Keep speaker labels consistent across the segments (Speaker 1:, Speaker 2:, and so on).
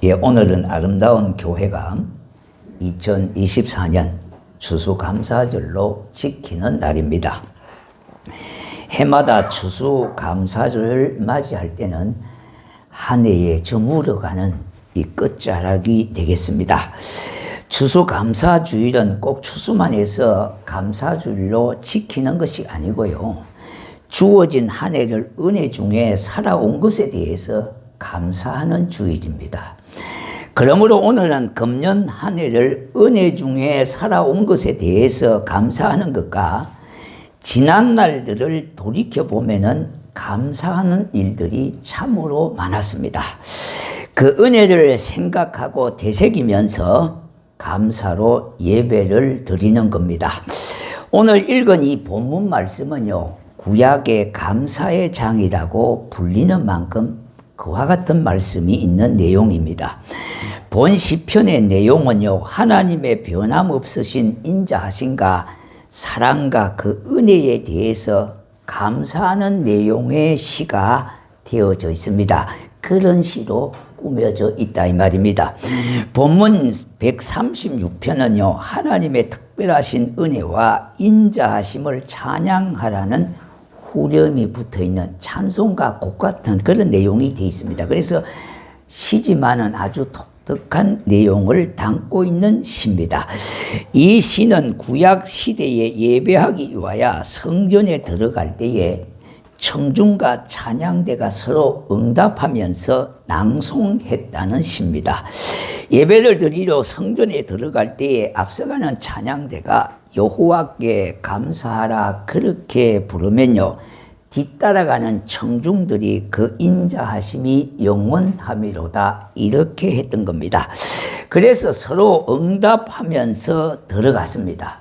Speaker 1: 예, 오늘은 아름다운 교회감 2024년 추수감사절로 지키는 날입니다. 해마다 추수감사절을 맞이할 때는 한 해에 저물어가는 이 끝자락이 되겠습니다. 추수감사주일은 꼭 추수만 해서 감사주일로 지키는 것이 아니고요. 주어진 한 해를 은혜 중에 살아온 것에 대해서 감사하는 주일입니다. 그러므로 오늘은 금년 한 해를 은혜 중에 살아온 것에 대해서 감사하는 것과 지난 날들을 돌이켜보면은 감사하는 일들이 참으로 많았습니다. 그 은혜를 생각하고 되새기면서 감사로 예배를 드리는 겁니다. 오늘 읽은 이 본문 말씀은요, 구약의 감사의 장이라고 불리는 만큼 그와 같은 말씀이 있는 내용입니다. 본 시편의 내용은요, 하나님의 변함없으신 인자하심과 사랑과 그 은혜에 대해서 감사하는 내용의 시가 되어져 있습니다. 그런 시로 꾸며져 있다 이 말입니다. 본문 136편은요, 하나님의 특별하신 은혜와 인자하심을 찬양하라는 후렴이 붙어있는 찬송가 곡 같은 그런 내용이 되어 있습니다. 그래서 시지만은 아주 독특한 내용을 담고 있는 시입니다. 이 시는 구약 시대에 예배하기 위하여 성전에 들어갈 때에 청중과 찬양대가 서로 응답하면서 낭송했다는 시입니다. 예배를 드리러 성전에 들어갈 때에 앞서가는 찬양대가 여호와께 감사하라 그렇게 부르면요, 뒤따라가는 청중들이 그 인자하심이 영원함이로다 이렇게 했던 겁니다. 그래서 서로 응답하면서 들어갔습니다.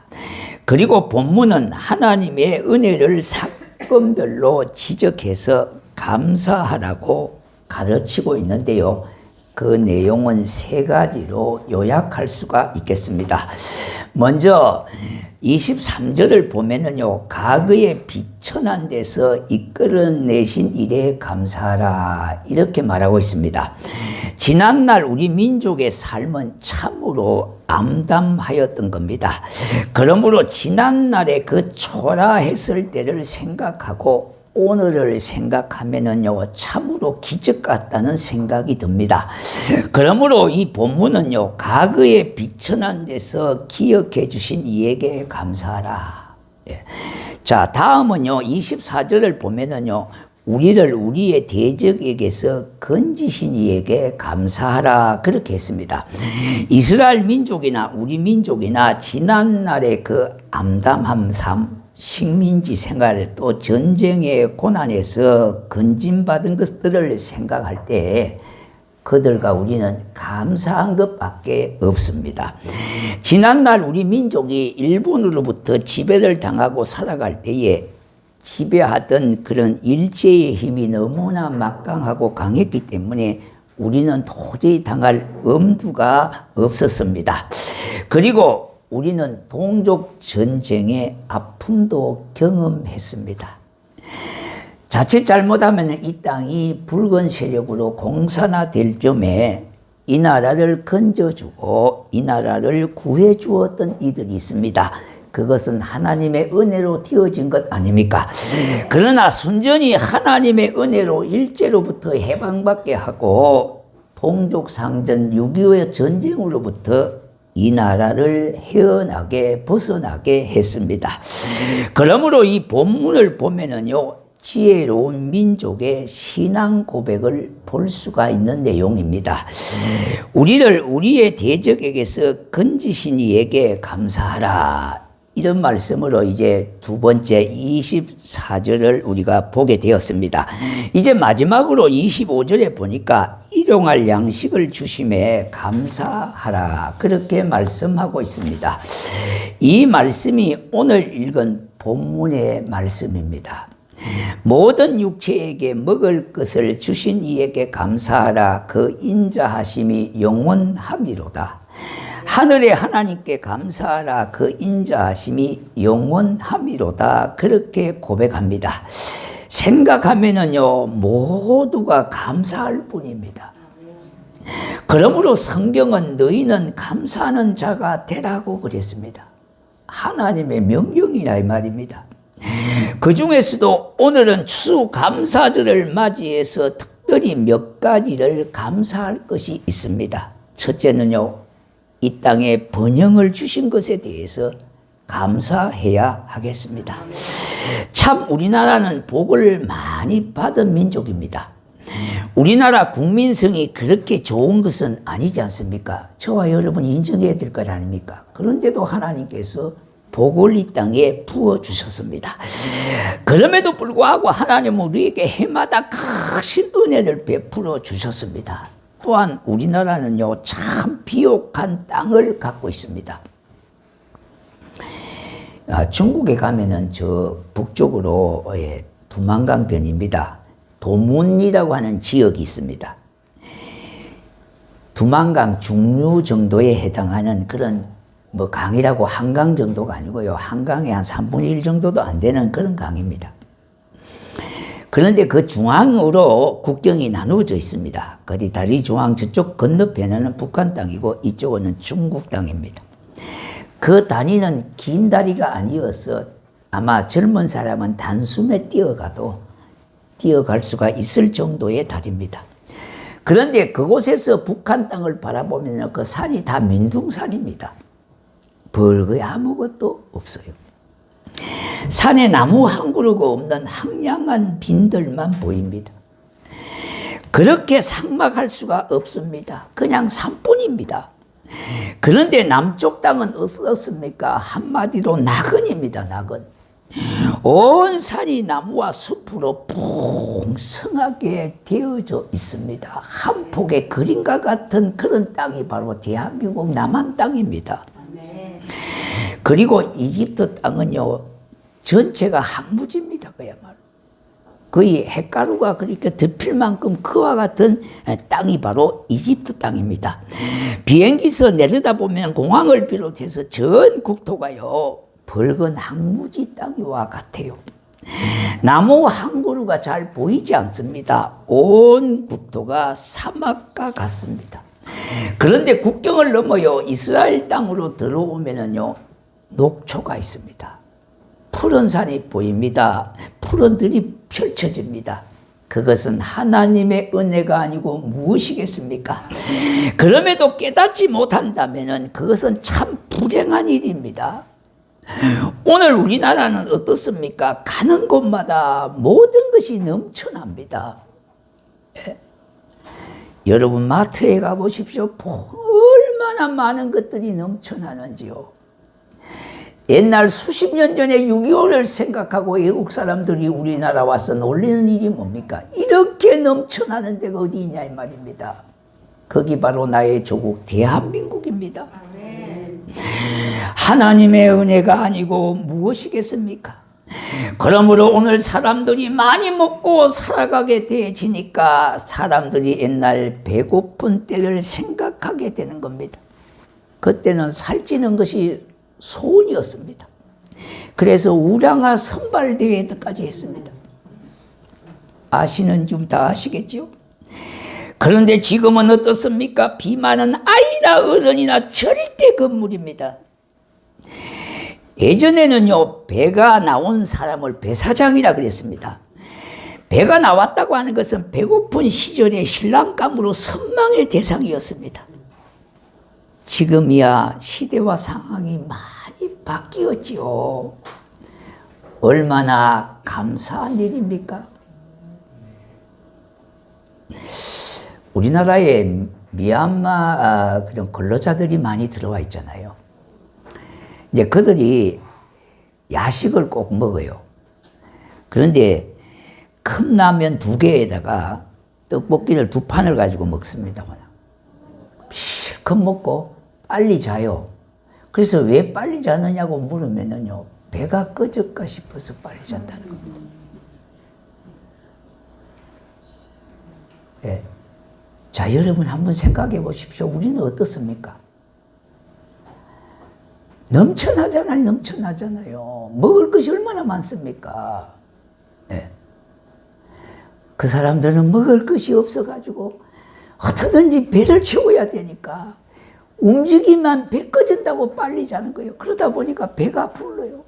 Speaker 1: 그리고 본문은 하나님의 은혜를 사건별로 지적해서 감사하라고 가르치고 있는데요, 그 내용은 세 가지로 요약할 수가 있겠습니다. 먼저 23절을 보면은요, 과거에 비천한 데서 이끌어내신 일에 감사하라 이렇게 말하고 있습니다. 지난날 우리 민족의 삶은 참으로 암담하였던 겁니다. 그러므로 지난날의 그 초라했을 때를 생각하고 오늘을 생각하면은요, 참으로 기적 같다는 생각이 듭니다. 그러므로 이 본문은요, 과거에 비천한 데서 기억해 주신 이에게 감사하라. 예. 자, 다음은요, 24절을 보면은요, 우리를 우리의 대적에게서 건지신 이에게 감사하라 그렇게 했습니다. 이스라엘 민족이나 우리 민족이나 지난날의 그 암담한 삶, 식민지 생활, 또 전쟁의 고난에서 건진받은 것들을 생각할 때 그들과 우리는 감사한 것밖에 없습니다. 지난날 우리 민족이 일본으로부터 지배를 당하고 살아갈 때에 지배하던 그런 일제의 힘이 너무나 막강하고 강했기 때문에 우리는 도저히 당할 엄두가 없었습니다. 그리고 우리는 동족 전쟁의 아픔도 경험했습니다. 자칫 잘못하면 이 땅이 붉은 세력으로 공산화될 점에 이 나라를 건져주고 이 나라를 구해주었던 이들이 있습니다. 그것은 하나님의 은혜로 되어진 것 아닙니까? 그러나 순전히 하나님의 은혜로 일제로부터 해방받게 하고 동족상전 6.25의 전쟁으로부터 이 나라를 헤어나게 벗어나게 했습니다. 그러므로 이 본문을 보면은요, 지혜로운 민족의 신앙 고백을 볼 수가 있는 내용입니다. 우리를 우리의 대적에게서 건지신 이에게 감사하라. 이런 말씀으로 이제 두 번째 24절을 우리가 보게 되었습니다. 이제 마지막으로 25절에 보니까 일용할 양식을 주심에 감사하라 그렇게 말씀하고 있습니다. 이 말씀이 오늘 읽은 본문의 말씀입니다. 모든 육체에게 먹을 것을 주신 이에게 감사하라 그 인자하심이 영원함이로다. 하늘의 하나님께 감사하라 그 인자하심이 영원함이로다 그렇게 고백합니다. 생각하면은요, 모두가 감사할 뿐입니다. 그러므로 성경은 너희는 감사하는 자가 되라고 그랬습니다. 하나님의 명령이라 이 말입니다. 그 중에서도 오늘은 추수감사절을 맞이해서 특별히 몇 가지를 감사할 것이 있습니다. 첫째는요, 이 땅에 번영을 주신 것에 대해서 감사해야 하겠습니다. 참 우리나라는 복을 많이 받은 민족입니다. 우리나라 국민성이 그렇게 좋은 것은 아니지 않습니까? 저와 여러분이 인정해야 될 것 아닙니까? 그런데도 하나님께서 복을 이 땅에 부어주셨습니다. 그럼에도 불구하고 하나님은 우리에게 해마다 크신 은혜를 베풀어 주셨습니다. 또한 우리나라는요, 참 비옥한 땅을 갖고 있습니다. 중국에 가면은 저 북쪽으로 두만강변입니다. 도문이라고 하는 지역이 있습니다. 두만강 중류 정도에 해당하는 그런 강이라고 한강 정도가 아니고요. 한강의 한 3분의 1 정도도 안 되는 그런 강입니다. 그런데 그 중앙으로 국경이 나누어져 있습니다. 거기 다리 중앙 저쪽 건너편에는 북한 땅이고 이쪽은 중국 땅입니다. 그 다리는 긴 다리가 아니어서 아마 젊은 사람은 단숨에 뛰어갈 수가 있을 정도의 다리입니다. 그런데 그곳에서 북한 땅을 바라보면 그 산이 다 민둥산입니다. 벌거에 아무것도 없어요. 산에 나무 한 그루가 없는 황량한 빈들만 보입니다. 그렇게 삭막할 수가 없습니다. 그냥 산뿐입니다. 그런데 남쪽 땅은 어떻습니까? 한마디로 나근입니다. 나근. 온 산이 나무와 숲으로 풍성하게 되어져 있습니다. 한 폭의 그림과 같은 그런 땅이 바로 대한민국 남한 땅입니다. 그리고 이집트 땅은요, 전체가 항무지입니다. 그야말로 거의 햇가루가 그렇게 덮일 만큼 그와 같은 땅이 바로 이집트 땅입니다. 비행기에서 내려다보면 공항을 비롯해서 전 국토가요, 붉은 항무지 땅과 같아요. 나무 한 그루가 잘 보이지 않습니다. 온 국토가 사막과 같습니다. 그런데 국경을 넘어요, 이스라엘 땅으로 들어오면은요, 녹초가 있습니다. 푸른 산이 보입니다. 푸른 들이 펼쳐집니다. 그것은 하나님의 은혜가 아니고 무엇이겠습니까? 그럼에도 깨닫지 못한다면 그것은 참 불행한 일입니다. 오늘 우리나라는 어떻습니까? 가는 곳마다 모든 것이 넘쳐납니다. 여러분 마트에 가보십시오. 얼마나 많은 것들이 넘쳐나는지요. 옛날 수십 년 전에 6.25를 생각하고 외국 사람들이 우리나라 와서 놀리는 일이 뭡니까? 이렇게 넘쳐나는 데가 어디 있냐 이 말입니다. 거기 바로 나의 조국 대한민국입니다. 하나님의 은혜가 아니고 무엇이겠습니까? 그러므로 오늘 사람들이 많이 먹고 살아가게 되지니까 사람들이 옛날 배고픈 때를 생각하게 되는 겁니다. 그때는 살찌는 것이 소원이었습니다. 그래서 우량아 선발대회까지 했습니다. 아시는 좀 다 아시겠죠? 그런데 지금은 어떻습니까? 비만은 아이나 어른이나 절대 금물입니다. 예전에는요, 배가 나온 사람을 배사장이라 그랬습니다. 배가 나왔다고 하는 것은 배고픈 시절의 신랑감으로 선망의 대상이었습니다. 지금이야 시대와 상황이 많이 바뀌었지요. 얼마나 감사한 일입니까? 우리나라에 미얀마 그런 근로자들이 많이 들어와 있잖아요. 이제 그들이 야식을 꼭 먹어요. 그런데 컵라면 2개에다가 떡볶이를 2판을 가지고 먹습니다. 실컷 먹고 빨리 자요. 그래서 왜 빨리 자느냐고 물으면요, 배가 꺼질까 싶어서 빨리 잔다는 겁니다. 예. 자, 여러분 한번 생각해 보십시오. 우리는 어떻습니까? 넘쳐나잖아요. 먹을 것이 얼마나 많습니까? 네. 그 사람들은 먹을 것이 없어가지고 어떻게든지 배를 채워야 되니까 움직이면 배 꺼진다고 빨리 자는 거예요. 그러다 보니까 배가 불러요.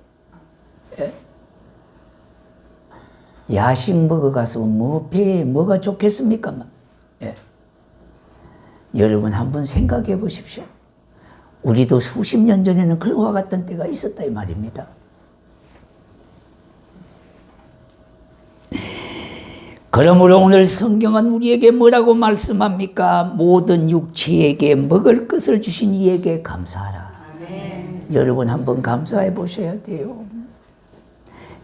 Speaker 1: 예? 야식 먹어가서 배에 뭐가 좋겠습니까? 예. 여러분 한번 생각해 보십시오. 우리도 수십 년 전에는 그와 같던 때가 있었다 이 말입니다. 그러므로 오늘 성경은 우리에게 뭐라고 말씀합니까? 모든 육체에게 먹을 것을 주신 이에게 감사하라. 아멘. 여러분 한번 감사해 보셔야 돼요.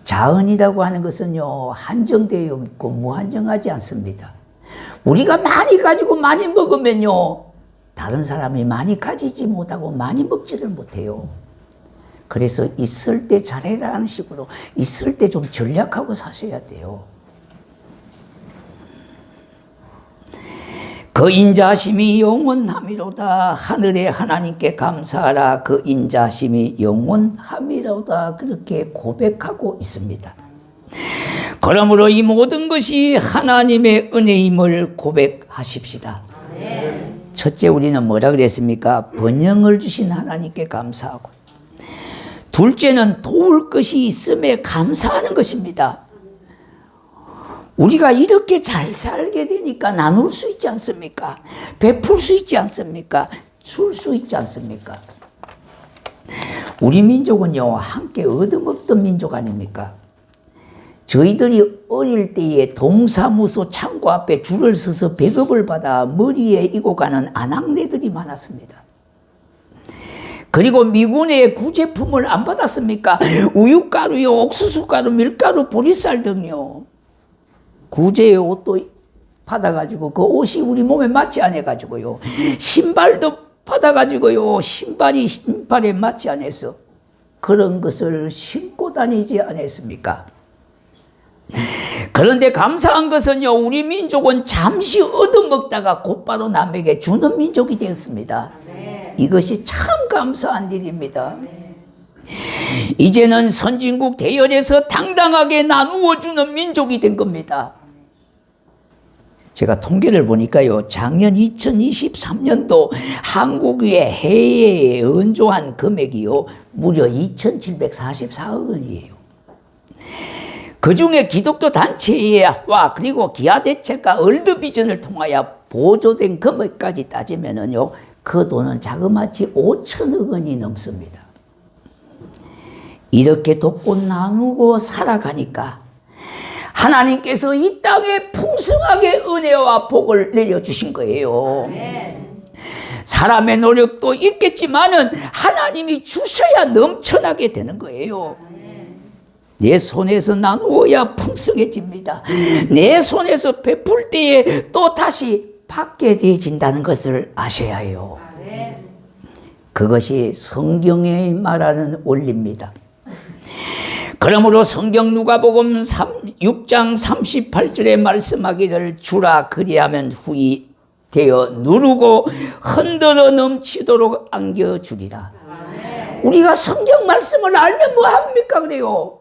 Speaker 1: 자언이라고 하는 것은요, 한정되어 있고 무한정하지 않습니다. 우리가 많이 가지고 많이 먹으면요, 다른 사람이 많이 가지지 못하고 많이 먹지를 못해요. 그래서 있을 때 잘해라는 식으로 있을 때 좀 전략하고 사셔야 돼요. 그 인자심이 영원함이로다. 하늘의 하나님께 감사하라. 그 인자심이 영원함이로다. 그렇게 고백하고 있습니다. 그러므로 이 모든 것이 하나님의 은혜임을 고백하십시다. 첫째, 우리는 뭐라 그랬습니까? 번영을 주신 하나님께 감사하고, 둘째는 도울 것이 있음에 감사하는 것입니다. 우리가 이렇게 잘 살게 되니까 나눌 수 있지 않습니까? 베풀 수 있지 않습니까? 줄 수 있지 않습니까? 우리 민족은요, 함께 얻어먹던 민족 아닙니까? 저희들이 어릴 때에 동사무소 창고 앞에 줄을 서서 배급을 받아 머리에 이고 가는 아낙네들이 많았습니다. 그리고 미군의 구제품을 안 받았습니까? 우유가루요, 옥수수가루, 밀가루, 보리쌀 등요. 구제의 옷도 받아가지고 그 옷이 우리 몸에 맞지 않아가지고요. 신발도 받아가지고요. 신발이 신발에 맞지 않아서 그런 것을 신고 다니지 않았습니까? 그런데 감사한 것은요, 우리 민족은 잠시 얻어먹다가 곧바로 남에게 주는 민족이 되었습니다. 이것이 참 감사한 일입니다. 이제는 선진국 대열에서 당당하게 나누어 주는 민족이 된 겁니다. 제가 통계를 보니까요, 작년 2023년도 한국의 해외에 연조한 금액이요, 무려 2,744억 원이에요. 그 중에 기독교 단체와 그리고 기아대책과 월드비전을 통하여 보조된 금액까지 따지면은요, 그 돈은 자그마치 5천억 원이 넘습니다. 이렇게 돕고 나누고 살아가니까 하나님께서 이 땅에 풍성하게 은혜와 복을 내려주신 거예요. 사람의 노력도 있겠지만은 하나님이 주셔야 넘쳐나게 되는 거예요. 내 손에서 나누어야 풍성해집니다. 내 손에서 베풀 때에 또 다시 받게 되어진다는 것을 아셔야 해요. 그것이 성경에 말하는 원리입니다. 그러므로 성경 누가복음 6장 38절에 말씀하기를 주라 그리하면 후히 되어 누르고 흔들어 넘치도록 안겨주리라. 우리가 성경 말씀을 알면 뭐합니까 그래요?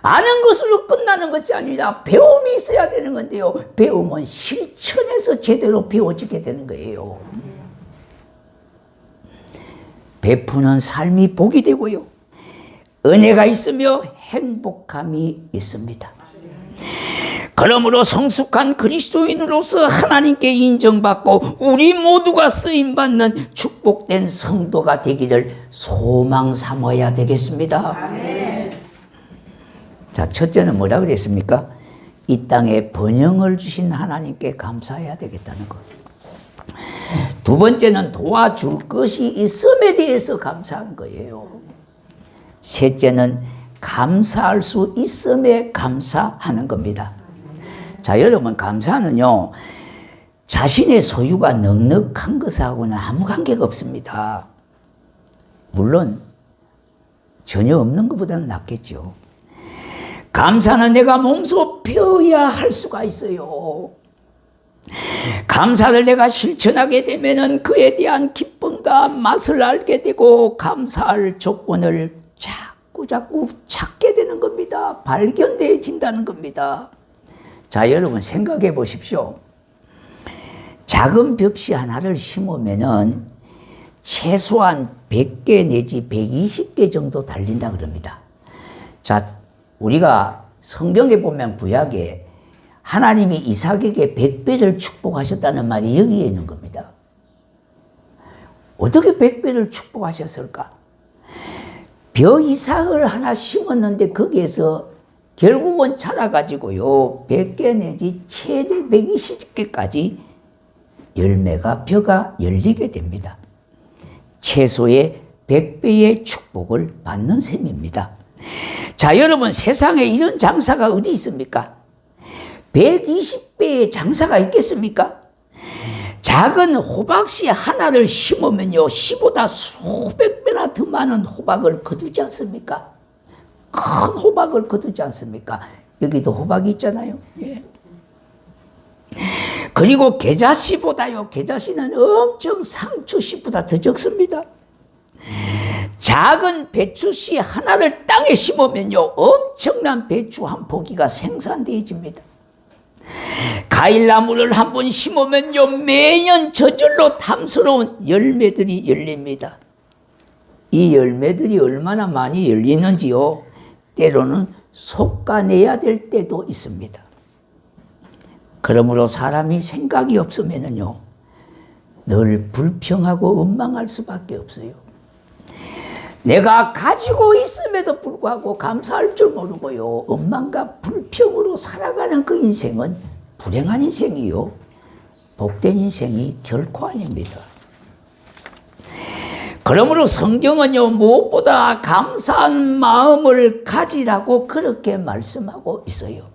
Speaker 1: 아는 것으로 끝나는 것이 아니라 배움이 있어야 되는 건데요, 배움은 실천해서 제대로 배워지게 되는 거예요. 베푸는 삶이 복이 되고요, 은혜가 있으며 행복함이 있습니다. 그러므로 성숙한 그리스도인으로서 하나님께 인정받고 우리 모두가 쓰임받는 축복된 성도가 되기를 소망 삼아야 되겠습니다. 아멘. 자, 첫째는 뭐라 그랬습니까? 이 땅에 번영을 주신 하나님께 감사해야 되겠다는 것. 두 번째는 도와줄 것이 있음에 대해서 감사한 거예요. 셋째는 감사할 수 있음에 감사하는 겁니다. 자, 여러분, 감사는요, 자신의 소유가 넉넉한 것하고는 아무 관계가 없습니다. 물론 전혀 없는 것보다는 낫겠죠. 감사는 내가 몸소 배워야 할 수가 있어요. 감사를 내가 실천하게 되면은 그에 대한 기쁨과 맛을 알게 되고 감사할 조건을 자꾸 찾게 되는 겁니다. 발견되어진다는 겁니다. 자, 여러분 생각해 보십시오. 작은 벽시 하나를 심으면은 최소한 100개 내지 120개 정도 달린다 그럽니다. 자, 우리가 성경에 보면 구약에 하나님이 이삭에게 100배를 축복하셨다는 말이 여기에 있는 겁니다. 어떻게 100배를 축복하셨을까? 벼 이삭을 하나 심었는데 거기에서 결국은 자라가지고요 100개 내지 최대 120개까지 열매가 벼가 열리게 됩니다. 최소의 100배의 축복을 받는 셈입니다. 자, 여러분, 세상에 이런 장사가 어디 있습니까? 120배의 장사가 있겠습니까? 작은 호박씨 하나를 심으면요 씨보다 수백 배나 더 많은 호박을 거두지 않습니까? 큰 호박을 거두지 않습니까? 여기도 호박이 있잖아요. 예. 그리고 계자씨보다요, 계자씨는 엄청 상추씨보다 더 적습니다. 작은 배추씨 하나를 땅에 심으면요 엄청난 배추 한 포기가 생산되어집니다. 과일나무를 한 번 심으면요 매년 저절로 탐스러운 열매들이 열립니다. 이 열매들이 얼마나 많이 열리는지요 때로는 솎아내야 될 때도 있습니다. 그러므로 사람이 생각이 없으면요 늘 불평하고 원망할 수밖에 없어요. 내가 가지고 있음에도 불구하고 감사할 줄 모르고요 원망과 불평으로 살아가는 그 인생은 불행한 인생이요 복된 인생이 결코 아닙니다. 그러므로 성경은요 무엇보다 감사한 마음을 가지라고 그렇게 말씀하고 있어요.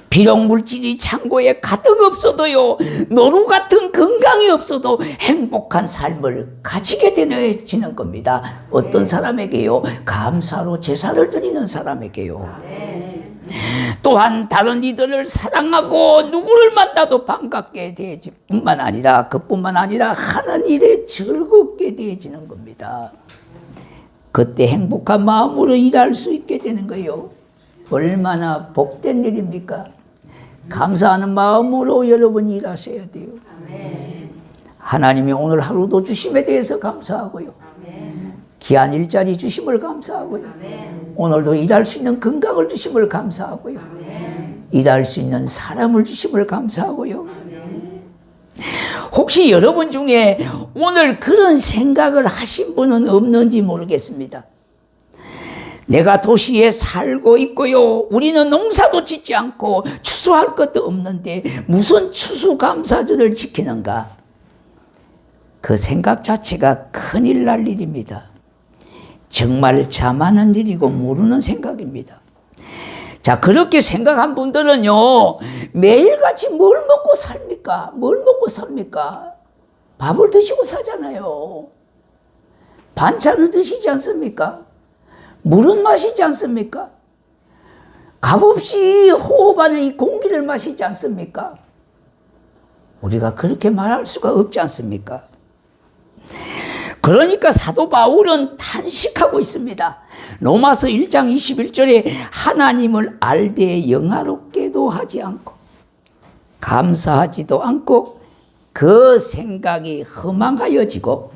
Speaker 1: 비록 물질이 창고에 가득 없어도요 노루 같은 건강이 없어도 행복한 삶을 가지게 되어지는 겁니다. 어떤 사람에게요? 감사로 제사를 드리는 사람에게요. 또한 다른 이들을 사랑하고 누구를 만나도 반갑게 되어질 뿐만 아니라 그뿐만 아니라 하는 일에 즐겁게 되어지는 겁니다. 그때 행복한 마음으로 일할 수 있게 되는 거예요. 얼마나 복된 일입니까? 감사하는 마음으로 여러분 일하셔야 돼요. 아멘. 하나님이 오늘 하루도 주심에 대해서 감사하고요. 아멘. 귀한 일자리 주심을 감사하고요. 아멘. 오늘도 일할 수 있는 건강을 주심을 감사하고요. 아멘. 일할 수 있는 사람을 주심을 감사하고요. 아멘. 혹시 여러분 중에 오늘 그런 생각을 하신 분은 없는지 모르겠습니다. 내가 도시에 살고 있고요. 우리는 농사도 짓지 않고 추수할 것도 없는데 무슨 추수감사절을 지키는가? 그 생각 자체가 큰일 날 일입니다. 정말 참하는 일이고 모르는 생각입니다. 자, 그렇게 생각한 분들은요 매일같이 뭘 먹고 삽니까? 뭘 먹고 삽니까? 밥을 드시고 사잖아요. 반찬을 드시지 않습니까? 물은 마시지 않습니까? 값없이 호흡하는 이 공기를 마시지 않습니까? 우리가 그렇게 말할 수가 없지 않습니까? 그러니까 사도 바울은 탄식하고 있습니다. 로마서 1장 21절에 하나님을 알되 영화롭게도 하지 않고 감사하지도 않고 그 생각이 허망하여지고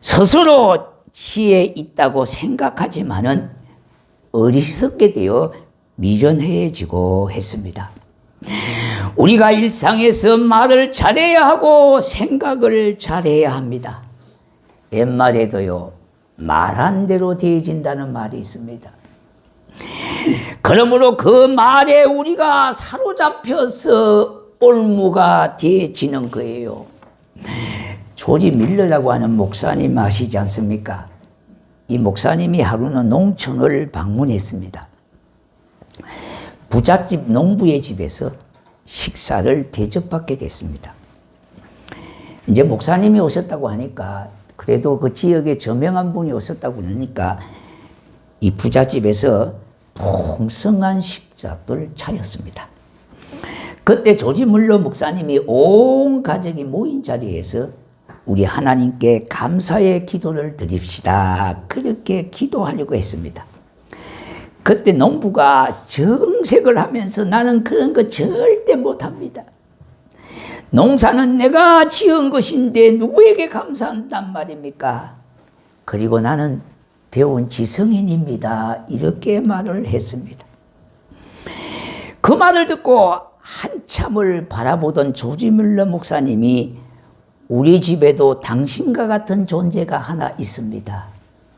Speaker 1: 스스로 지혜 있다고 생각하지만은 어리석게 되어 미련해지고 했습니다. 우리가 일상에서 말을 잘해야 하고 생각을 잘해야 합니다. 옛말에도요 말한 대로 되어진다는 말이 있습니다. 그러므로 그 말에 우리가 사로잡혀서 올무가 되어지는 거예요. 조지 밀러라고 하는 목사님 아시지 않습니까? 이 목사님이 하루는 농촌을 방문했습니다. 부잣집 농부의 집에서 식사를 대접받게 됐습니다. 이제 목사님이 오셨다고 하니까 그래도 그 지역에 저명한 분이 오셨다고 그러니까 이 부잣집에서 풍성한 식사를 차렸습니다. 그때 조지 밀러 목사님이 온 가족이 모인 자리에서 우리 하나님께 감사의 기도를 드립시다. 그렇게 기도하려고 했습니다. 그때 농부가 정색을 하면서 나는 그런 거 절대 못합니다. 농사는 내가 지은 것인데 누구에게 감사한단 말입니까? 그리고 나는 배운 지성인입니다. 이렇게 말을 했습니다. 그 말을 듣고 한참을 바라보던 조지 뮬러 목사님이 우리 집에도 당신과 같은 존재가 하나 있습니다.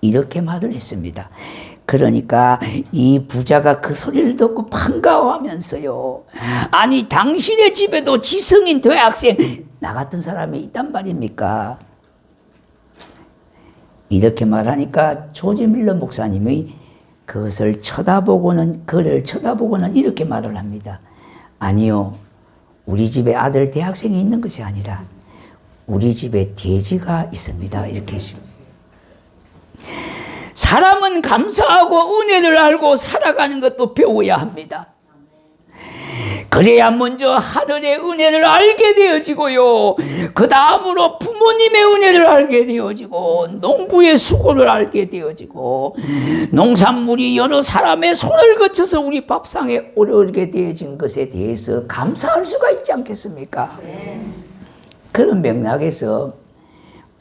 Speaker 1: 이렇게 말을 했습니다. 그러니까 이 부자가 그 소리를 듣고 반가워하면서요. 아니 당신의 집에도 지성인 대학생 나 같은 사람이 있단 말입니까? 이렇게 말하니까 조지 뮬러 목사님이 그것을 쳐다보고는 그를 쳐다보고는 이렇게 말을 합니다. 아니요. 우리 집에 아들 대학생이 있는 것이 아니라 우리 집에 돼지가 있습니다. 이렇게 했습니다. 사람은 감사하고 은혜를 알고 살아가는 것도 배워야 합니다. 그래야 먼저 하늘의 은혜를 알게 되어지고요. 그 다음으로 부모님의 은혜를 알게 되어지고 농부의 수고를 알게 되어지고 농산물이 여러 사람의 손을 거쳐서 우리 밥상에 오르게 되어진 것에 대해서 감사할 수가 있지 않겠습니까? 그런 맥락에서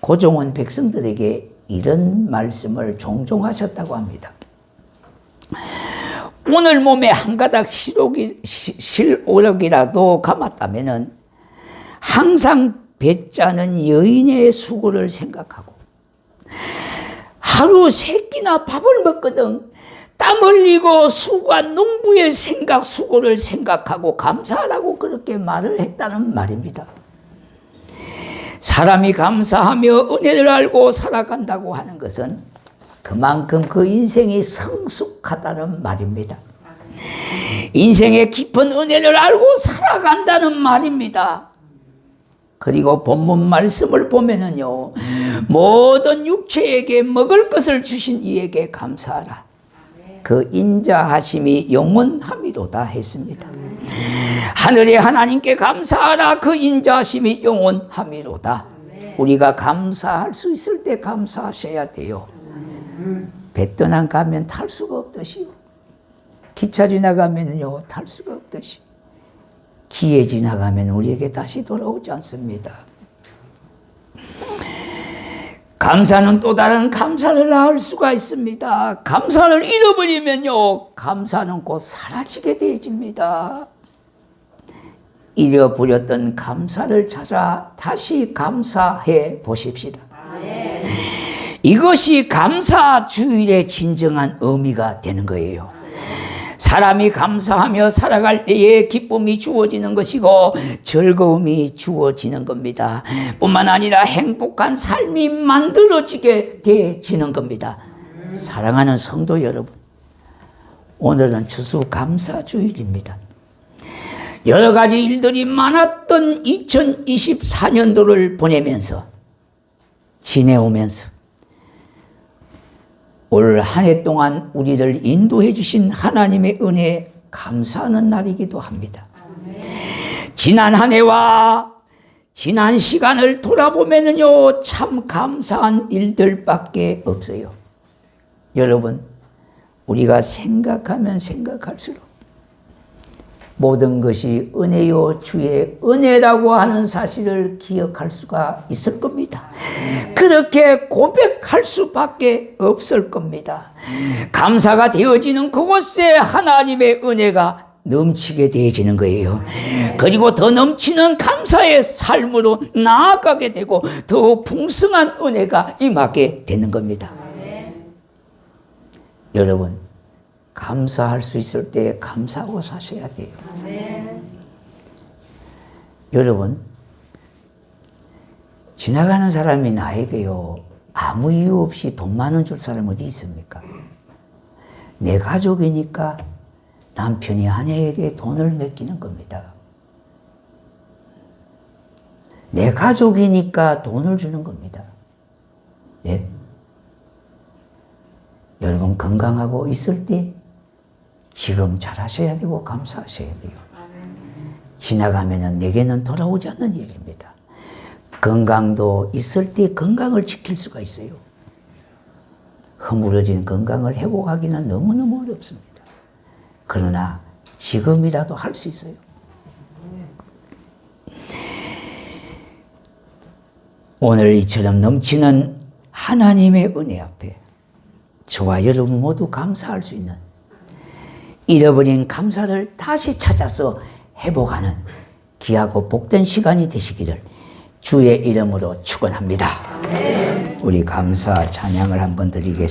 Speaker 1: 고종은 백성들에게 이런 말씀을 종종 하셨다고 합니다. 오늘 몸에 한 가닥 실오력이라도 감았다면 항상 배짜는 여인의 수고를 생각하고 하루 세 끼나 밥을 먹거든 땀 흘리고 수고한 농부의 수고를 생각하고 감사하라고 그렇게 말을 했다는 말입니다. 사람이 감사하며 은혜를 알고 살아간다고 하는 것은 그만큼 그 인생이 성숙하다는 말입니다. 인생의 깊은 은혜를 알고 살아간다는 말입니다. 그리고 본문 말씀을 보면은요, 모든 육체에게 먹을 것을 주신 이에게 감사하라. 그 인자하심이 영원함이로다 했습니다. 하늘의 하나님께 감사하라. 그 인자하심이 영원함이로다. 우리가 감사할 수 있을 때 감사하셔야 돼요. 배 떠난 가면 탈 수가 없듯이요. 기차 지나가면요 탈 수가 없듯이. 기회 지나가면 우리에게 다시 돌아오지 않습니다. 감사는 또 다른 감사를 낳을 수가 있습니다. 감사를 잃어버리면요 감사는 곧 사라지게 되어집니다. 잃어버렸던 감사를 찾아 다시 감사해 보십시다. 이것이 감사 주일의 진정한 의미가 되는 거예요. 사람이 감사하며 살아갈 때에 기쁨이 주어지는 것이고 즐거움이 주어지는 겁니다. 뿐만 아니라 행복한 삶이 만들어지게 되어지는 겁니다. 사랑하는 성도 여러분, 오늘은 추수감사주일입니다. 여러 가지 일들이 많았던 2024년도를 보내면서 지내오면서 올 한 해 동안 우리를 인도해 주신 하나님의 은혜에 감사하는 날이기도 합니다. 지난 한 해와 지난 시간을 돌아보면요 참 감사한 일들밖에 없어요. 여러분, 우리가 생각하면 생각할수록 모든 것이 은혜요 주의 은혜라고 하는 사실을 기억할 수가 있을 겁니다. 그렇게 고백할 수밖에 없을 겁니다. 감사가 되어지는 그곳에 하나님의 은혜가 넘치게 되어지는 거예요. 그리고 더 넘치는 감사의 삶으로 나아가게 되고 더 풍성한 은혜가 임하게 되는 겁니다. 여러분, 감사할 수 있을 때 감사하고 사셔야 돼요. 여러분, 지나가는 사람이 나에게요 아무 이유 없이 돈 많은 줄 사람 어디 있습니까? 내 가족이니까 남편이 아내에게 돈을 맡기는 겁니다. 내 가족이니까 돈을 주는 겁니다. 네? 여러분, 건강하고 있을 때 지금 잘하셔야 되고 감사하셔야 돼요. 지나가면은 내게는 돌아오지 않는 일입니다. 건강도 있을 때 건강을 지킬 수가 있어요. 허물어진 건강을 회복하기는 너무너무 어렵습니다. 그러나 지금이라도 할 수 있어요. 오늘 이처럼 넘치는 하나님의 은혜 앞에 저와 여러분 모두 감사할 수 있는, 잃어버린 감사를 다시 찾아서 회복하는 귀하고 복된 시간이 되시기를 주의 이름으로 축원합니다. 우리 감사 찬양을 한번 드리겠습니다.